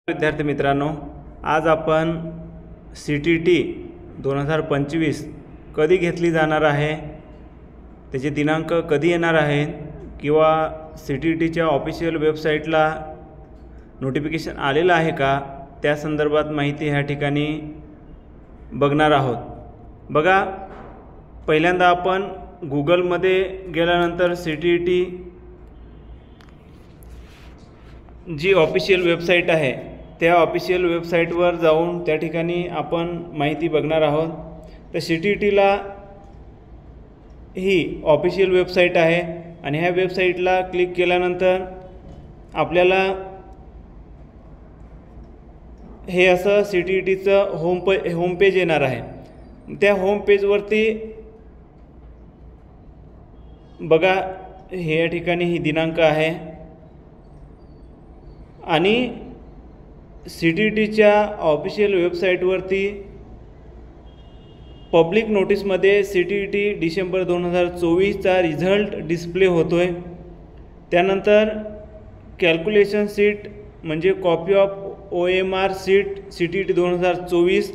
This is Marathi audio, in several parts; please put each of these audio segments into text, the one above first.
विद्यार्थी मित्रांनो, आज आपण CTET 2025 कधी घेतली जाणार आहे, त्याचे दिनांक कधी येणार आहेत किंवा CTETच्या ऑफिशियल वेबसाईटला नोटिफिकेशन आलेलं आहे का, त्या संदर्भात माहिती ह्या ठिकाणी बघणार आहोत। बघा, पहिल्यांदा आपण गूगलमध्ये गेल्यानंतर CTET जी ऑफिशियल वेबसाईट आहे त्या ऑफिशियल वेबसाईटवर जाऊन त्या ठिकाणी आपण माहिती बघणार आहोत। तर CTETला ही ऑफिशियल वेबसाईट आहे आणि ह्या वेबसाईटला क्लिक केल्यानंतर आपल्याला हे असं CTETचं होम पेज येणार आहे। त्या होम पेजवरती बघा, हे या ठिकाणी ही दिनांक आहे आणि CTETच्या ऑफिशियल वेबसाईटवरती पब्लिक नोटीसमध्ये CTET डिसेंबर 2024चा रिझल्ट डिस्प्ले होतोय। त्यानंतर कॅल्क्युलेशन शीट म्हणजे copy of OMR sheet CTET 2024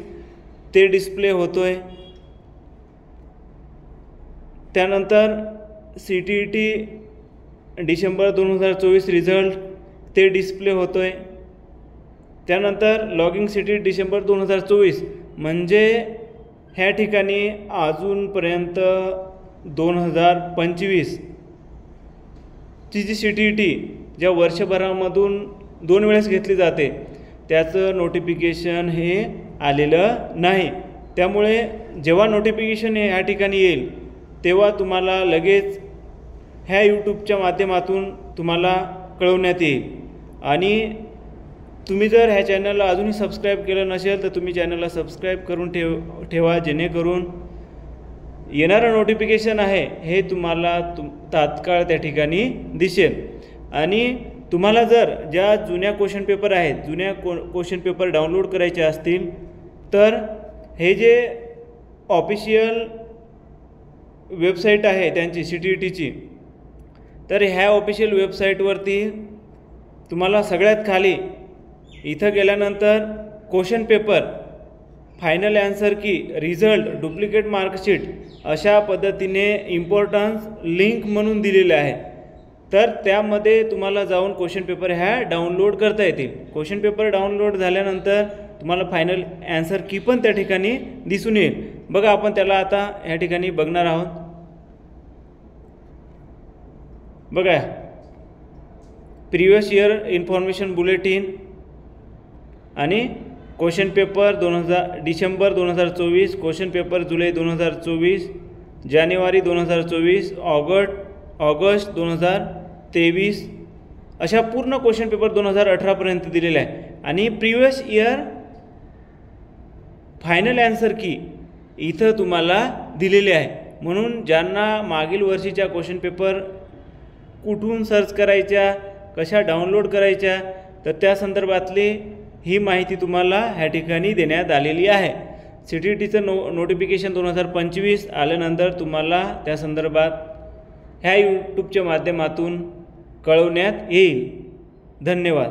ते डिस्प्ले होतोय। त्यानंतर CTET डिसेंबर 2024 रिझल्ट ते डिस्प्ले होतोय। त्यानंतर लॉगिंग CTET डिसेंबर 2024 म्हणजे ह्या ठिकाणी अजूनपर्यंत 2025 ची जी CTET ज्या वर्षभरामधून 2 वेळेस घेतली जाते त्याचं नोटिफिकेशन हे आलेलं नाही। त्यामुळे जेव्हा नोटिफिकेशन हे ह्या ठिकाणी येईल तेव्हा तुम्हाला लगेच ह्या यूट्यूबच्या माध्यमातून तुम्हाला कळवण्यात येईल। आणि तुम्ही जर ह्या चॅनलला अजूनही सबस्क्राईब केलं नसेल तर तुम्ही चॅनलला सबस्क्राईब करून ठेवा जेणेकरून येणारं नोटिफिकेशन आहे हे तुम्हाला तात्काळ त्या ठिकाणी दिसेल। आणि तुम्हाला जर ज्या जुन्या क्वेश्चन पेपर आहेत, जुन्या क्वेश्चन पेपर डाउनलोड करायचे असतील तर हे जे ऑफिशियल वेबसाईट आहे त्यांची CTETची, तर ह्या ऑफिशियल वेबसाईटवरती तुम्हाला सगळ्यात खाली इथं गेल्यानंतर क्वेश्चन पेपर, फायनल आन्सर की, रिझल्ट, डुप्लिकेट मार्कशीट अशा पद्धतीने इम्पॉर्टन्स लिंक म्हणून दिलेले आहे। तर त्यामध्ये तुम्हाला जाऊन क्वेश्चन पेपर ह्या डाउनलोड करता येतील। क्वेश्चन पेपर डाउनलोड झाल्यानंतर तुम्हाला फायनल आन्सर की पण त्या ठिकाणी दिसून येईल। बघा, आपण त्याला आता ह्या ठिकाणी बघणार आहोत। बघा, प्रिवियस इयर इन्फॉर्मेशन बुलेटिन आणि question paper December 2024, question paper जुलै 2024, जानेवारी 2024, ऑगस्ट 2023 अशा पूर्ण क्वेश्चन पेपर 2018पर्यंत दिलेले आहे। आणि प्रिवियस इयर फायनल आन्सर की इथं तुम्हाला दिलेले आहे। म्हणून ज्यांना मागील वर्षीच्या क्वेश्चन पेपर कुठून सर्च करायच्या, कशा डाउनलोड करायच्या, तर त्या संदर्भातली ही माहिती तुम्हाला ह्या ठिकाणी देण्यात आलेली आहे। CTETचं नोटिफिकेशन 2025 आल्यानंतर तुम्हाला त्या संदर्भात ह्या यूट्यूबच्या माध्यमातून कळवण्यात येईल। धन्यवाद।